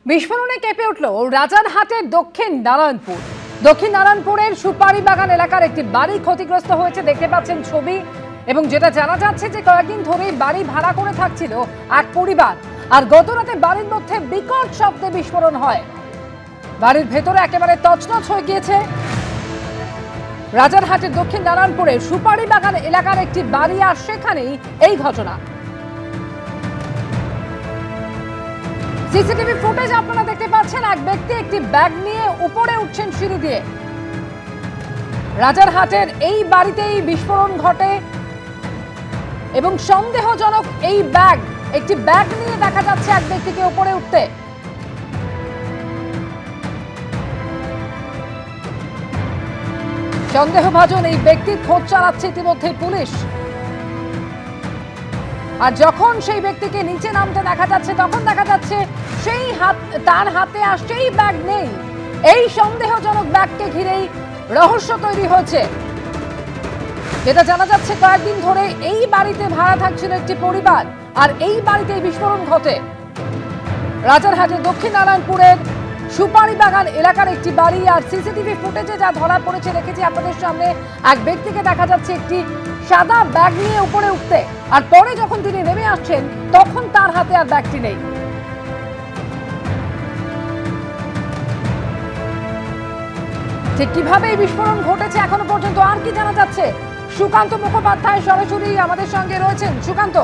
বিস্ফোরণে কেঁপে উঠল রাজারহাটের দক্ষিণ নারায়ণপুরের সুপারি বাগান এলাকার একটি বাড়ি ক্ষতিগ্রস্ত হয়েছে। দেখতে পাচ্ছেন ছবি, এবং যেটা জানা যাচ্ছে যে কয়েকদিন ধরেই বাড়ি ভাড়া করে থাকছিল এক পরিবার, আর গতরাতে বাড়ির মধ্যে বিকট শব্দে বিস্ফোরণ হয়। বাড়ির ভেতরে একেবারে তছনছ হয়ে গিয়েছে। রাজারহাটের দক্ষিণ নারায়ণপুরের সুপারি বাগান এলাকার একটি বাড়ি, আর সেখানেই এই ঘটনা। সিসিটিভি ফুটেজ আপনারা দেখতে পাচ্ছেন, এক ব্যক্তি একটি ব্যাগ নিয়ে উপরে উঠছেন সিঁড়ি দিয়ে। রাজারহাটের এই বাড়িতেই বিস্ফোরণ ঘটে এবং সন্দেহজনক এই একটি ব্যাগ নিয়ে দেখা যাচ্ছে এক ব্যক্তিকে উপরে উঠতে। সন্দেহভাজন এই ব্যক্তির খোঁজ চালাচ্ছে ইতিমধ্যে পুলিশ। আর যখন সেই ব্যক্তিকে নিচে নামতে দেখা যাচ্ছে, তখন দেখা যাচ্ছে তার হাতে আর সেই ব্যাগ নেই। এই সন্দেহজনক ব্যাগকে ঘিরেই রহস্য তৈরি হয়েছে। যেটা জানা যাচ্ছে কয়েকদিন ধরে এই বাড়িতে ভাড়া থাকছিল একটি পরিবার, আর এই বাড়িতে বিস্ফোরণ ঘটে। রাজারহাটের দক্ষিণ নারায়ণপুরের সুপারি বাগান এলাকার একটি বাড়ি, আর সিসিটিভি ফুটেজে যা ধরা পড়েছে রেখেছি আপনাদের সামনে। এক ব্যক্তিকে দেখা যাচ্ছে একটি সাদা ব্যাগ নিয়ে উপরে উঠতে, আর পরে যখন তিনি নেমে আসছেন তখন তার হাতে আর ব্যাগটি নেই। ঠিক কিভাবে এই বিস্ফোরণ ঘটেছে এখনো পর্যন্ত আর কি জানা যাচ্ছে? সুকান্ত মুখোপাধ্যায় সরাসরি আমাদের সঙ্গে রয়েছেন। সুকান্ত,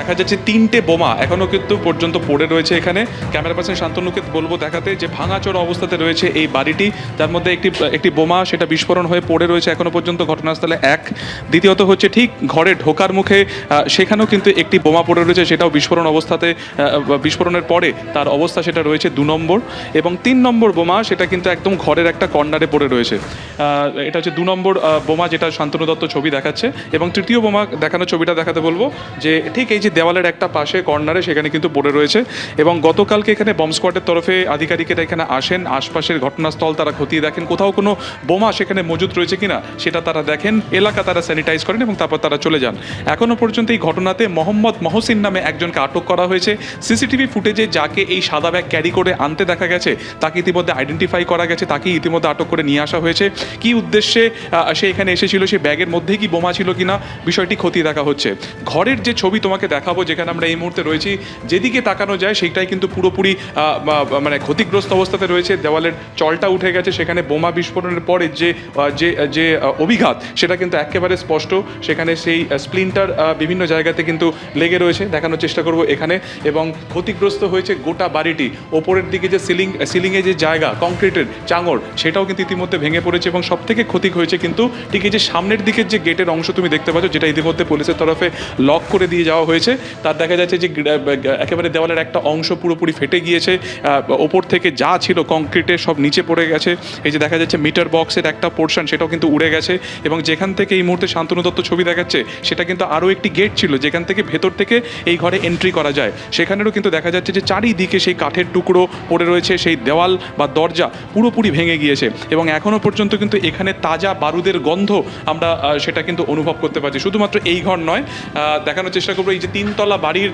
দেখা যাচ্ছে তিনটে বোমা এখনো কিন্তু পর্যন্ত পড়ে রয়েছে এখানে। ক্যামেরা পার্সন শান্তনুকে বলবো দেখাতে যে ভাঙাচোরা অবস্থাতে রয়েছে এই বাড়িটি, যার মধ্যে একটি বোমা সেটা বিস্ফোরণ হয়ে পড়ে রয়েছে এখনো পর্যন্ত ঘটনাস্থলে। দ্বিতীয়ত হচ্ছে ঠিক ঘরে ঢোকার মুখে সেখানেও কিন্তু একটি বোমা পড়ে রয়েছে, সেটাও বিস্ফোরণ অবস্থাতে, বিস্ফোরণের পরে তার অবস্থা সেটা রয়েছে 2 নম্বর। এবং 3 নম্বর বোমা সেটা কিন্তু একদম ঘরের একটা কর্নারে পড়ে রয়েছে। এটা হচ্ছে 2 নম্বর বোমা, যেটা শান্তনু দত্ত ছবি দেখাচ্ছে। এবং তৃতীয় বোমা দেখানো ছবিটা দেখাতে বলবো, যে ঠিক এই যে দেওয়ালের একটা পাশে কর্নারে সেখানে কিন্তু পড়ে রয়েছে। এবং গতকালকে এখানে বম্ব স্কোয়াডের তরফে আধিকারিকেরা এখানে আসেন, আশপাশের ঘটনাস্থল তারা খতিয়ে দেখেন, কোথাও কোনো বোমা সেখানে মজুদ রয়েছে কিনা সেটা তারা দেখেন, এলাকা তারা স্যানিটাইজ করেন এবং তারপর তারা চলে যান। এখনও পর্যন্ত এই ঘটনাতে মোহাম্মদ মহসিন নামে একজনকে আটক করা হয়েছে। সিসিটিভি ফুটেজে যাকে এই সাদা ব্যাগ ক্যারি করে আনতে দেখা গেছে তাকে ইতিমধ্যে আইডেন্টিফাই করা গেছে, তাকে ইতিমধ্যে আটক করে নিয়ে আসা হয়েছে। কি উদ্দেশ্যে সে এখানে এসেছিল, সেই ব্যাগের মধ্যেই কি বোমা ছিল কিনা বিষয়টি খতিয়ে দেখা হচ্ছে। ঘরের যে ছবি তোমাকে দেখাবো, যেখানে আমরা এই মুহূর্তে রয়েছি, যেদিকে তাকানো যায় সেইটাই কিন্তু পুরোপুরি মানে ক্ষতিগ্রস্ত অবস্থাতে রয়েছে। দেওয়ালের চলটা উঠে গেছে, সেখানে বোমা বিস্ফোরণের পরে যে অভিঘাত সেটা কিন্তু একেবারে স্পষ্ট। সেখানে সেই স্প্লিন্টার বিভিন্ন জায়গাতে কিন্তু লেগে রয়েছে, দেখানোর চেষ্টা করব এখানে। এবং ক্ষতিগ্রস্ত হয়েছে গোটা বাড়িটি। ওপরের দিকে যে সিলিংয়ে যে জায়গা কংক্রিটের চাঙড়, সেটাও কিন্তু ইতিমধ্যে ভেঙে পড়েছে। এবং সব থেকে ক্ষতি হয়েছে কিন্তু ঠিক এই যে সামনের দিকের যে গেটের অংশ তুমি দেখতে পাচ্ছ, যেটা ইতিমধ্যে পুলিশের তরফে লক করে দিয়ে যাওয়া হয়েছে, তার দেখা যাচ্ছে যে একেবারে দেওয়ালের একটা অংশ পুরোপুরি ফেটে গিয়েছে। ওপর থেকে যা ছিল কংক্রিটের সব নিচে পড়ে গেছে। এই যে দেখা যাচ্ছে মিটার বক্সের একটা পোর্শন, সেটাও কিন্তু উড়ে গেছে। এবং যেখান থেকে এই মুহূর্তে শান্তনু দত্ত ছবি দেখাচ্ছে, সেটা কিন্তু আরও একটি গেট ছিল যেখান থেকে ভেতর থেকে এই ঘরে এন্ট্রি করা যায়। সেখানেরও কিন্তু দেখা যাচ্ছে যে চারিদিকে সেই কাঠের টুকরো পড়ে রয়েছে, সেই দেওয়াল বা দরজা পুরোপুরি ভেঙে গিয়েছে। এবং এখনও পর্যন্ত কিন্তু এখানে তাজা বারুদের গন্ধ আমরা সেটা কিন্তু অনুভব করতে পারছি। শুধুমাত্র এই ঘর নয়, দেখানোর চেষ্টা করবো এই যে 3 তলা বাড়ির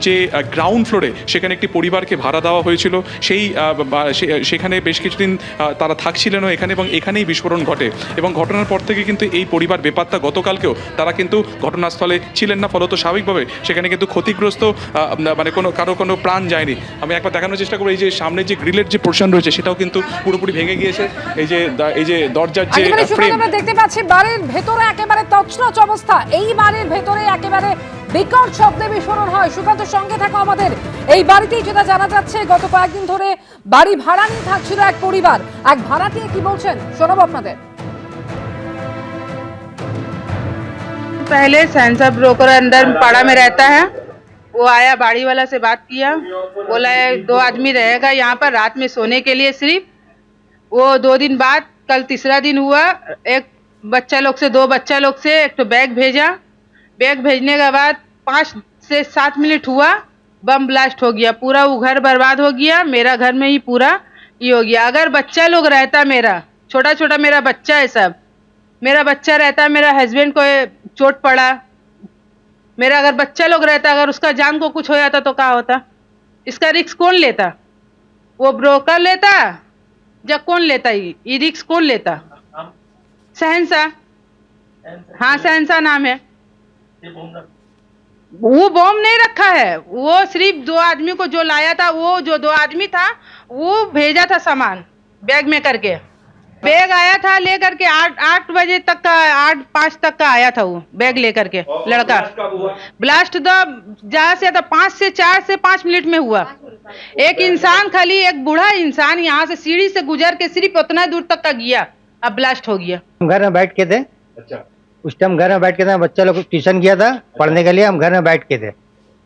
যে গ্রাউন্ড ফ্লোরে সেখানে একটি পরিবারকে ভাড়া দেওয়া হয়েছিল, সেখানে বেশ কিছুদিন তারা থাকছিলেনও এখানে, এবং এখানেই বিস্ফোরণ ঘটে। এবং ঘটনার পর থেকে কিন্তু এই পরিবার বেপাত্তা। গতকালকেও তারা কিন্তু ঘটনাস্থলে ছিলেন না, ফলত স্বাভাবিকভাবে সেখানে কিন্তু ক্ষতিগ্রস্ত, মানে কারো কোনো প্রাণ যায়নি। আমি একবার দেখানোর চেষ্টা করবো, এই যে সামনে যে গ্রিলের যে পোর্শন রয়েছে সেটাও কিন্তু পুরোপুরি ভেঙে গিয়েছে। এই যে দরজার যে ফ্রেম আমরা দেখতে পাচ্ছি, বাড়ির ভেতরে একেবারে তছনছ অবস্থা। এই বাড়ির ভেতরে একেবারে বিকট শব্দে বিস্ফোরণ হয়। সুকান্ত, সঙ্গে থাকো আমাদের। এই বাড়িতেই যেটা জানা যাচ্ছে, গত কয়েকদিন ধরে বাড়ি ভাড়া নিয়ে থাকছিল এক পরিবার। এক ভাড়াটিয়া কি বলছেন শোনাবো আপনাদের। पहले सेंसर ब्रोकर अंदर पाड़ा में रहता है, वो आया, बाड़ी वाला से बात किया, बोला 2 आदमी रहेगा यहाँ पर रात में सोने के लिए सिर्फ। वो 2 दिन बाद कल तीसरा दिन हुआ, एक बच्चा लोग से 2 बच्चा लोग से एक तो बैग भेजा। बैग भेजने के बाद 5 से 7 मिनट हुआ, बम ब्लास्ट हो गया, पूरा वो घर बर्बाद हो गया। मेरा घर में ही पूरा ये हो गया। अगर बच्चा लोग रहता, मेरा छोटा छोटा मेरा बच्चा है सब, मेरा बच्चा रहता, मेरा हस्बैंड को चोट पड़ा, मेरा अगर बच्चा लोग रहता, अगर उसका जान को कुछ हो जाता तो क्या होता? इसका रिस्क कौन लेता? वो ब्रोकर लेता या कौन लेता? ये रिस्क कौन लेता? शहंशाह। हाँ, शहंशाह नाम है। वो बॉम्ब नहीं रखा है, वो सिर्फ 2 आदमी को जो लाया था, वो जो 2 आदमी था वो भेजा था सामान बैग में करके। बैग आया था लेकर के 8 बजे तक का, 8:05 तक का आया था वो बैग लेकर के लड़का। ब्लास्ट तो जहाँ से था 4 से 5 मिनट में हुआ। एक इंसान, खाली एक बूढ़ा इंसान यहाँ से सीढ़ी से गुजर के सिर्फ उतना दूर तक का गया, अब ब्लास्ट हो गया। हम घर में बैठ के थे। अच्छा। उस टाइम घर में बैठ के थे, बच्चा लोग ट्यूशन किया था पढ़ने के लिए, हम घर में बैठ के थे,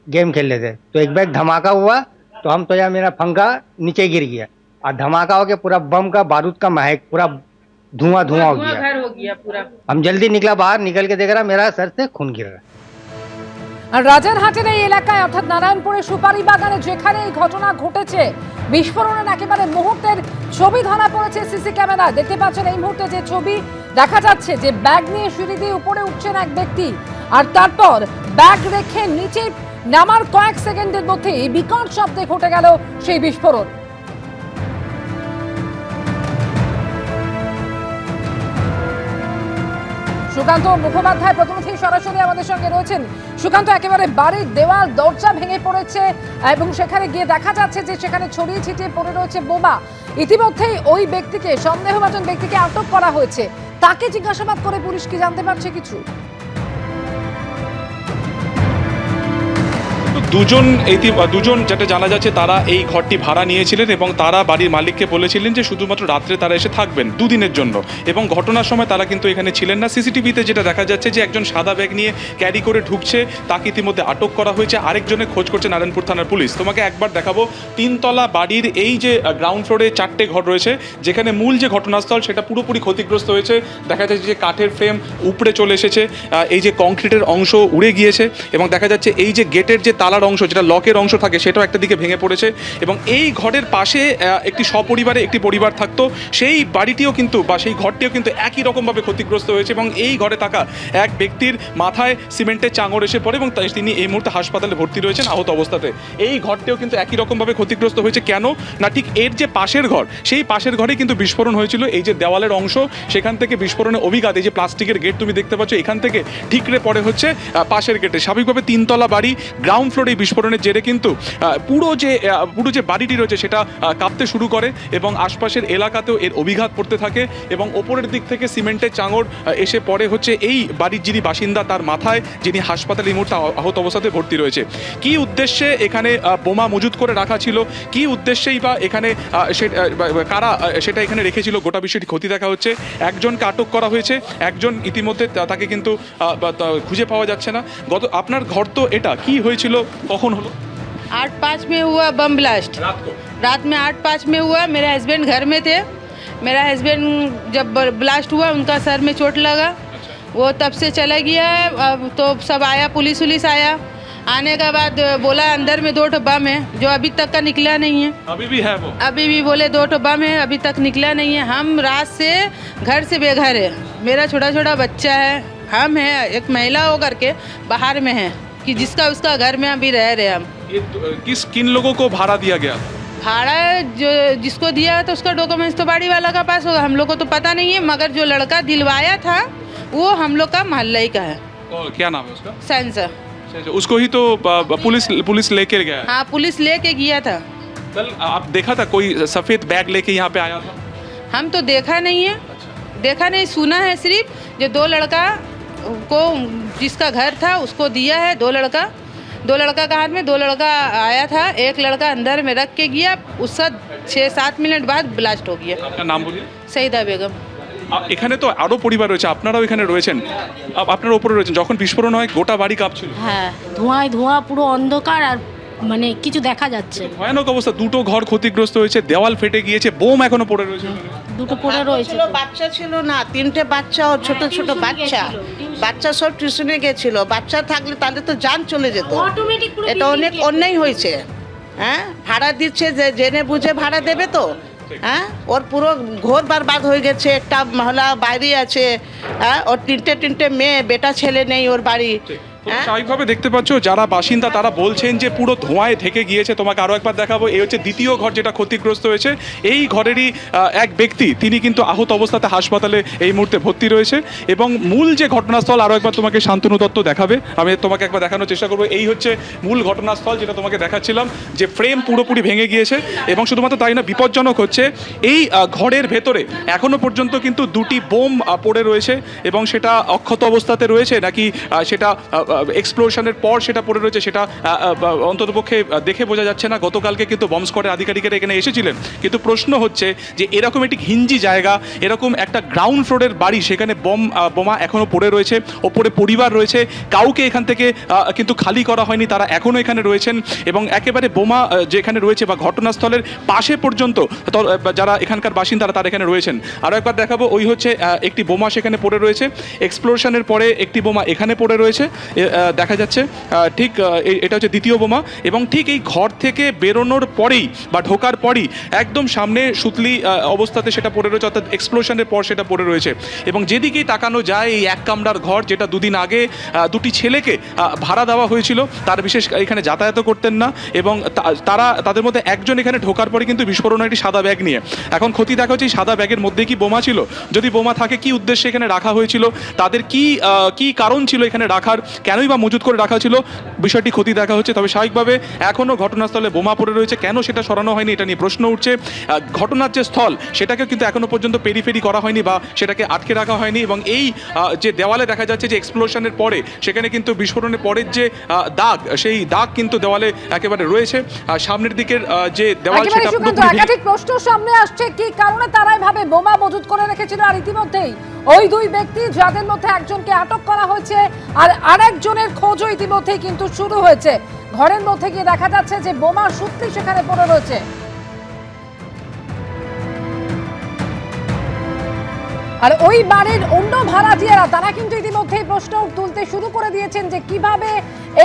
गेम खेल रहे थे, तो एक बैग धमाका हुआ, तो हम तो यार मेरा पंखा नीचे गिर गया और धमाका हो गया, पूरा बम का बारूद का महक, पूरा धुआं धुआं हो गया। घर हो गया पूरा। हम जल्दी निकला बाहर, निकल के देख रहा मेरा सर से खून गिर रहा। আর রাজারহাটের এই এলাকায় অর্থাৎ নারায়ণপুরের সুপারি বাগানে যেখানে এই ঘটনা ঘটেছে, বিস্ফোরণের একেবারে মুহূর্তের ছবি ধরা পড়েছে সিসি ক্যামেরায়। দেখতে পাচ্ছেন এই মুহূর্তে যে ছবি দেখা যাচ্ছে, যে ব্যাগ নিয়ে সিঁড়ি দিয়ে উপরে উঠছেন এক ব্যক্তি, আর তারপর ব্যাগ রেখে নিচে নামার কয়েক সেকেন্ডের মধ্যেই বিকট শব্দে ঘটে গেল সেই বিস্ফোরণ। সুকান্ত মুখোপাধ্যায় প্রতিনিধি সরাসরি আমাদের সঙ্গে রয়েছেন। সুকান্ত, একেবারে বাড়ির দেওয়াল দরজা ভেঙে পড়েছে এবং সেখানে গিয়ে দেখা যাচ্ছে যে সেখানে ছড়িয়ে ছিটিয়ে পড়ে রয়েছে বোমা। ইতিমধ্যেই ওই ব্যক্তিকে, সন্দেহভাজন ব্যক্তিকে আটক করা হয়েছে। তাকে জিজ্ঞাসাবাদ করে পুলিশ কি জানতে পারছে কিছু? দুজন যেটা জানা যাচ্ছে, তারা এই ঘরটি ভাড়া নিয়েছিলেন এবং তারা বাড়ির মালিককে বলেছিলেন যে শুধুমাত্র রাত্রে তারা এসে থাকবেন 2 দিনের জন্য, এবং ঘটনার সময় তারা কিন্তু এখানে ছিলেন না। সিসিটিভিতে যেটা দেখা যাচ্ছে যে একজন সাদা ব্যাগ নিয়ে ক্যারি করে ঢুকছে, তাকে ইতিমধ্যে আটক করা হয়েছে। আরেকজনের খোঁজ করছে নারায়ণপুর থানার পুলিশ। তোমাকে একবার দেখাবো 3 তলা বাড়ির এই যে গ্রাউন্ড ফ্লোরে 4টে ঘর রয়েছে, যেখানে মূল যে ঘটনাস্থল সেটা পুরোপুরি ক্ষতিগ্রস্ত হয়েছে। দেখা যাচ্ছে যে কাঠের ফ্রেম উপড়ে চলে এসেছে, এই যে কংক্রিটের অংশ উড়ে গিয়েছে, এবং দেখা যাচ্ছে এই যে গেটের যে তালার অংশ, যেটা লকের অংশ থাকে, সেটাও একটা দিকে ভেঙে পড়েছে। এবং এই ঘরের পাশে একটি সপরিবারে একটি পরিবার থাকতো, সেই বাড়িটিও কিন্তু বা সেই ঘরটিও কিন্তু একই রকমভাবে ক্ষতিগ্রস্ত হয়েছে। এবং এই ঘরে থাকা এক ব্যক্তির মাথায় সিমেন্টের চাঙড় এসে পড়ে এবং তিনি এই মুহূর্তে হাসপাতালে ভর্তি রয়েছেন আহত অবস্থাতে। এই ঘরটিও কিন্তু একই রকমভাবে ক্ষতিগ্রস্ত হয়েছে। কেন না, ঠিক এর যে পাশের ঘর, সেই পাশের ঘরে কিন্তু বিস্ফোরণ হয়েছিল। এই যে দেওয়ালের অংশ, সেখান থেকে বিস্ফোরণের অভিঘাত, এই যে প্লাস্টিকের গেট তুমি দেখতে পাচ্ছ, এখান থেকে ঠিকরে পড়ে হচ্ছে পাশের গেটে। স্বাভাবিকভাবে 3 তলা বাড়ি, গ্রাউন্ড ফ্লোরে বিস্ফোরণের জেরে কিন্তু পুরো যে বাড়িটি রয়েছে সেটা কাঁপতে শুরু করে এবং আশপাশের এলাকাতেও এর অভিঘাত পড়তে থাকে। এবং ওপরের দিক থেকে সিমেন্টের চাঙড় এসে পড়ে হচ্ছে এই বাড়ির যিনি বাসিন্দা, তার মাথায়, যিনি হাসপাতালে এই মুহূর্তে আহত অবস্থাতে ভর্তি রয়েছে। কি উদ্দেশ্যে এখানে বোমা মজুত করে রাখা ছিল, কি উদ্দেশ্যেই বা এখানে কারা সেটা এখানে রেখেছিল, গোটা বিষয়টি খতিয়ে দেখা হচ্ছে। একজনকে আটক করা হয়েছে, একজন ইতিমধ্যে তাকে কিন্তু খুঁজে পাওয়া যাচ্ছে না। আপনার ঘর তো এটা, কি হয়েছিল, কখন হলো? 8:05 में हुआ बम ब्लास्ट। रात में 8:05 में हुआ। मेरे हस्बैंड घर में थे। मेरा हस्बैंड जब ब्लास्ट हुआ, उनका सर में चोट लगा। वो तब से चला गया है। अब तो सब आया, पुलिस आया। आने के बाद बोला अंदर में 2 बम है, जो अभी तक का निकला नहीं है। अभी भी है वो? अभी भी बोले 2 बम है, अभी तक निकला नहीं है। हम रात से घर से बेघर है। मेरा छोटा बच्चा है, हम है, एक महिला हो करके बाहर में है कि जिसका उसका घर में अभी रह रहे हम। किन लोगों को भाड़ा दिया गया? भाड़ा जो जिसको दिया तो उसका डॉक्यूमेंट्स तो बाड़ी वाला का पास होगा, हम लोग को तो पता नहीं है। मगर जो लड़का दिलवाया था वो हम लोग का मोहल्ला ही का है। और क्या नाम है उसका? सेंसर। उसको ही तो पुलिस लेके गया है? हाँ, पुलिस लेके गया था। कल आप देखा था कोई सफेद बैग लेके यहाँ पे आया था? हम तो देखा नहीं है। देखा नहीं, सुना है सिर्फ जो 2 लड़का को जिसका घर था उसको दिया है। 2 लड़का का हाथ में 2 लड़का आया था, एक लड़का अंदर में रख के गया। उसका 6-7 मिनट बाद ब्लास्ट हो गया। आपका नाम बोलिए। सईदा बेगम। এখানে তো আরো পরিবার রয়েছে, আপনারাও এখানে রয়েছেন, আপনারা উপরে রয়েছেন। যখন বিস্ফোরণ হয় গোটা বাড়ি কাঁপছিল। হ্যাঁ, ধোঁয়া পুরো অন্ধকার, আর মানে কিছু দেখা যাচ্ছে। ভয়ানক অবস্থা। 2টো ঘর ক্ষতিগ্রস্ত হয়েছে, দেওয়াল ফেটে গিয়েছে, বোম এখনো পড়ে রয়েছে। 2টো পড়ে রয়েছে। বাচ্চা ছিল না, 3টে বাচ্চা, ছোট বাচ্চা সব টিউশনে গেছিল। বাচ্চা থাকলে তাদের তো জান চলে যেত। এটা অনেক অন্যায় হয়েছে। হ্যাঁ, ভাড়া দিচ্ছে, যে জেনে বুঝে ভাড়া দেবে তো। হ্যাঁ, ওর পুরো ঘর বরবাদ হয়ে গেছে। একটা মহিলা বাইরে আছে, হ্যাঁ, ওর তিনটে মেয়ে, বেটা ছেলে নেই ওর বাড়ি। হ্যাঁ, স্বাভাবিকভাবে দেখতে পাচ্ছ যারা বাসিন্দা তারা বলছেন যে পুরো ধোঁয়ায় ঢেকে গিয়েছে। তোমাকে আরও একবার দেখাবো, এই হচ্ছে দ্বিতীয় ঘর যেটা ক্ষতিগ্রস্ত হয়েছে। এই ঘরেরই এক ব্যক্তি, তিনি কিন্তু আহত অবস্থাতে হাসপাতালে এই মুহূর্তে ভর্তি রয়েছে। এবং মূল যে ঘটনাস্থল, আরও একবার তোমাকে শান্তনু দত্ত দেখাবে, আমি তোমাকে একবার দেখানোর চেষ্টা করবো। এই হচ্ছে মূল ঘটনাস্থল যেটা তোমাকে দেখাচ্ছিলাম, যে ফ্রেম পুরোপুরি ভেঙে গিয়েছে। এবং শুধুমাত্র তাই না, বিপজ্জনক হচ্ছে এই ঘরের ভেতরে এখনো পর্যন্ত কিন্তু দুটি বোম পড়ে রয়েছে, এবং সেটা অক্ষত অবস্থাতে রয়েছে নাকি সেটা এক্সপ্লোশনের পর সেটা পড়ে রয়েছে সেটা অন্ততপক্ষে দেখে বোঝা যাচ্ছে না। গতকালকে কিন্তু বম্ব স্কোয়াডের আধিকারিকেরা এখানে এসেছিলেন, কিন্তু প্রশ্ন হচ্ছে যে এরকম একটি ঘিঞ্জি জায়গা, এরকম একটা গ্রাউন্ড ফ্লোরের বাড়ি, সেখানে বোমা এখনও পড়ে রয়েছে, ওপরে পরিবার রয়েছে, কাউকে এখান থেকে কিন্তু খালি করা হয়নি, তারা এখনও এখানে রয়েছেন। এবং একেবারে বোমা যেখানে রয়েছে বা ঘটনাস্থলের পাশে পর্যন্ত যারা এখানকার বাসিন্দারা তারা এখানে রয়েছেন। আরও একবার দেখাবো, ওই হচ্ছে একটি বোমা সেখানে পড়ে রয়েছে, এক্সপ্লোশনের পরে একটি বোমা এখানে পড়ে রয়েছে দেখা যাচ্ছে। ঠিক এটা হচ্ছে দ্বিতীয় বোমা। এবং ঠিক এই ঘর থেকে বেরোনোর পরেই বা ঢোকার পরেই একদম সামনে সুতলি অবস্থাতে সেটা পড়ে রয়েছে, অর্থাৎ এক্সপ্লোশনের পর সেটা পড়ে রয়েছে। এবং যেদিকেই তাকানো যায়, এই এক কামরার ঘর, যেটা দুদিন আগে দুটি ছেলেকে ভাড়া দেওয়া হয়েছিল, তার বিশেষ এখানে যাতায়াত করতেন না, এবং তাদের মধ্যে একজন এখানে ঢোকার পরে কিন্তু বিস্ফোরণ একটি সাদা ব্যাগ নিয়ে। এখন ক্ষতি দেখা হচ্ছে এই সাদা ব্যাগের মধ্যে কি বোমা ছিল, যদি বোমা থাকে কি উদ্দেশ্যে এখানে রাখা হয়েছিল, তাদের কি কারণ ছিল এখানে রাখার, কেনই বা মজুত করে রাখা ছিল, বিষয়টি ক্ষতি দেখা হচ্ছে। তবে স্বাভাবিকভাবে এখনও ঘটনাস্থলে বোমা পড়ে রয়েছে, কেন সেটা সরানো হয়নি এটা নিয়ে প্রশ্ন উঠছে। ঘটনার যে স্থল সেটাকে কিন্তু এখনো পর্যন্ত পেরিফেরি করা হয়নি বা সেটাকে আটকে রাখা হয়নি। এবং এই যে দেওয়ালে দেখা যাচ্ছে যে এক্সপ্লোশনের পরে সেখানে কিন্তু বিস্ফোরণের পরের যে দাগ, সেই দাগ কিন্তু দেওয়ালে একেবারে রয়েছে। সামনের দিকের যে দেওয়াল সেটা পুরোপুরি একাধিক প্রশ্ন সামনে আসছে, কি কারণে তারা এভাবে বোমা মজুত করে রেখেছিল। আর ইতিমধ্যেই ওই দুই ব্যক্তি, যাদের মধ্যে একজনকে আটক করা হয়েছে আর আরেকজনের খোঁজও ইতিমধ্যেই কিন্তু শুরু হয়েছে। ঘরের মধ্যে গিয়ে দেখা যাচ্ছে যে বোমা সত্যি সেখানে পড়ে রয়েছে। আর ওই বাড়ির অন্য ভাড়াটিয়ারা তারা কিন্তু ইতিমধ্যেই প্রশ্ন তুলতে শুরু করে দিয়েছেন যে কিভাবে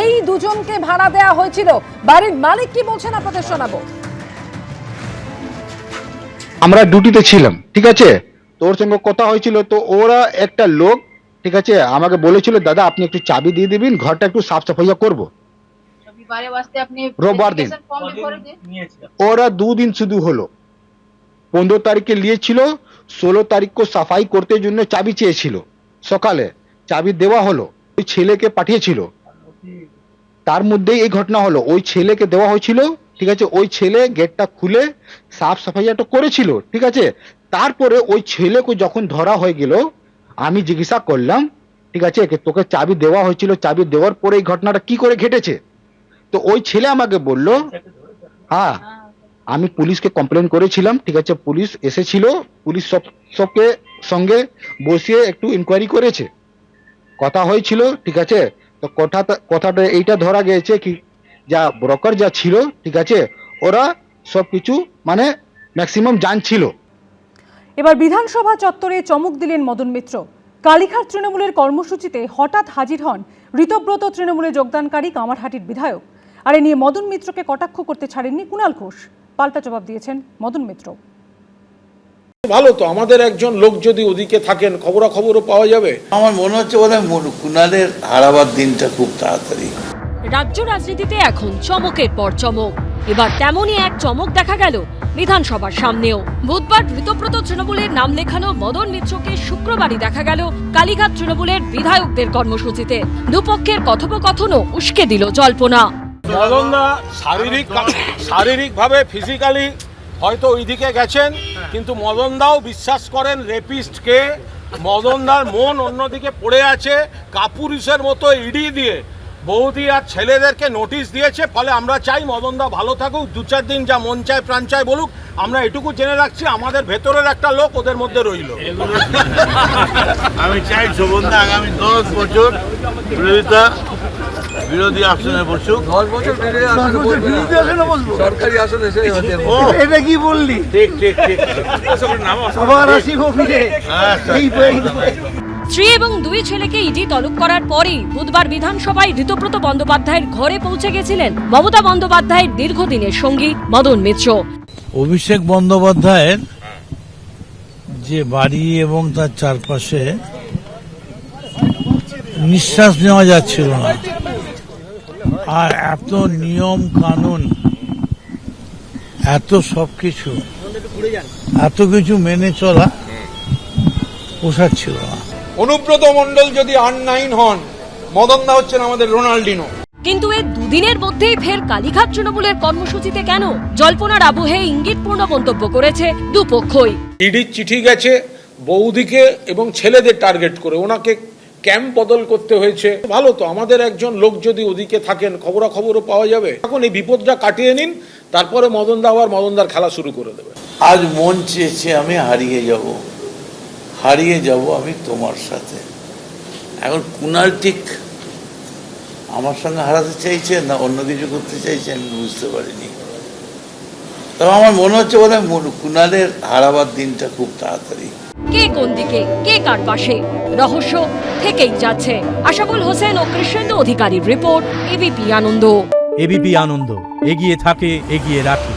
এই দুজনকে ভাড়া দেওয়া হয়েছিল। বাড়ির মালিক কি বলছেন আপনাদের শোনাবো। আমরা ডিউটিতে ছিলাম, ঠিক আছে, তোর সঙ্গে কথা হয়েছিল। তো ওরা একটা লোক, ঠিক আছে, আমাকে বলেছিল দাদা আপনি একটু চাবি দিয়ে দিবেন, ঘরটা একটু সাফ সাফাইয়া করবো রোববার দিন। ওরা 2 দিন শুধু হলো, 15 তারিখে নিয়েছিল, 16 তারিখ को সাফাই করতে জন্য চাবি চেয়েছিল, সকালে চাবি দেওয়া হলো, ওই ছেলেকে পাঠিয়েছিল, তার মধ্যেই এই ঘটনা হলো। ওই ছেলেকে দেওয়া হয়েছিল, ঠিক আছে, ওই ছেলে গেটটা খুলে সাফ সাফাইটা করেছিল, ঠিক আছে। তারপরে ওই ছেলেকে যখন ধরা হয়ে গেল, আমি জিজ্ঞাসা করলাম, ঠিক আছে, তোকে চাবি দেওয়া হয়েছিল, চাবি দেওয়ার পরে এই ঘটনাটা কি করে ঘটেছে। তো ওই ছেলে আমাকে বলল, হ্যাঁ আমি পুলিশকে কমপ্লেন করেছিলাম, ঠিক আছে, পুলিশ এসেছিল, পুলিশ সবকে সঙ্গে বসিয়ে একটু ইনকোয়ারি করেছে, কথা হয়েছিল, ঠিক আছে। তো কথাটা এইটা ধরা গেছে কি যা ব্রোকার যা ছিল, ঠিক আছে, ওরা সবকিছু মানে ম্যাক্সিমাম জানছিল। এবার বিধানসভা চত্বরে চমক দিলেন মদন মিত্র। কালীঘাট তৃণমূলের কর্মসূচিতে হঠাৎ হাজির হন ঋতব্রত তৃণমূলে যোগদানকারী কামারহাটির বিধায়ক। আর এ নিয়ে মদন মিত্রকে কটাক্ষ করতে ছাড়েননি কুণাল ঘোষ, পাল্টা জবাব দিয়েছেন মদন মিত্র। ভালো তো, আমাদের একজন লোক যদি ওদিকে থাকেন খবরাখবরও পাওয়া যাবে। আমার মনে হচ্ছে বোধহয় কুণালের হারাবার দিনটা খুব তাড়াতাড়ি। রাজ্য রাজনীতিতে এখন চমকের পর চমক। এবার তেমনই এক চমক দেখা গেল বিধানসভার সামনেও। বুধবার ঋতব্রত তৃণমূলের নাম লেখানো মদন মিত্রকে শুক্রবারই দেখা গেল কালীঘাট তৃণমূলের বিধায়কদের কর্মসূচিতে। দুপক্ষের কথোপকথনও উস্কে দিল জল্পনা। মদনদা শারীরিকভাবে ফিজিক্যালি হয়তো ওইদিকে গেছেন, কিন্তু মদনদাও বিশ্বাস করেন রেপিস্টকে। মদনদার মন অন্যদিকে পড়ে আছে। কাপুরুষের মতো ইডি দিয়ে বৌদি আর ছেলেদেরকে নোটিশ দিয়েছে। ফলে আমরা চাই মদনদা ভালো থাকুক, 2-4 দিন যা মন চায় প্রাণ চায় বলুক। আমরা এটুকু জেনে রাখছি, আমাদের ভেতরের একটা লোক ওদের মধ্যে রইল। আমি চাই শোভনদা আগামী 10 বছর বিরোধী আসনে বসুক। 10 বছর বিরোধী আসনে বসবো, সরকারি আসনে। এটা কি বললি? ঠিক ঠিক ঠিক। আবার আসিব ফিরে। স্ত্রী এবং 2 ছেলেকে ইডি তলব করার পরেই বুধবার বিধানসভায় ঋতব্রত বন্দ্যোপাধ্যায়ের ঘরে পৌঁছে গেছিলেন মমতা বন্দ্যোপাধ্যায়ের দীর্ঘদিনের সঙ্গী মদন মিত্র। অভিষেক বন্দ্যোপাধ্যায়ের যে বাড়ি এবং তার চারপাশে নিঃশ্বাস নেওয়া যাচ্ছিল না, আর এত নিয়ম কানুন, এত সবকিছু, এত কিছু মেনে চলা পোষাচ্ছিল না। অনুব্রত মণ্ডল যদি আন9 হন, মদনদা হচ্ছেন আমাদের রোনাল্ডিনো। কিন্তু এর দুদিনের মধ্যেই ফের কালীঘাট তৃণমূলের কর্মসূচিতে কেন? জল্পনার আবহে ইঙ্গিতপূর্ণ মন্তব্য করেছে দুপক্ষই। ইডির চিঠি গেছে বৌদিকে এবং ছেলেদের টার্গেট করে, ওনাকে ক্যাম্প বদল করতে হয়েছে। ভালো তো, আমাদের একজন লোক যদি ওদিকে থাকেন খবরাখবরও পাওয়া যাবে। এখন এই বিপদটা কাটিয়ে নিন, তারপরে মদনদা আবার মদনদার খেলা শুরু করে দেবে। আজ মন চেয়েছে আমি হারিয়ে যাব আমি তোমার সাথে। এখন কুণাল ঠিক আমার সঙ্গে হারাতে চাইছেন না অন্য কিছু করতে চাইছেন বুঝতে পারিনি। তবে আমার মনে হচ্ছে বোধহয় কুণালের হারাবার দিনটা খুব তাড়াতাড়ি। কে কোন দিকে, কে কার পাশে, রহস্য থেকেই যাচ্ছে। আশাফুল হোসেন ও কৃষ্ণেন্দু অধিকারীর রিপোর্ট, এবিপি আনন্দ। এবিপি আনন্দ, এগিয়ে থাকে, এগিয়ে রাখে।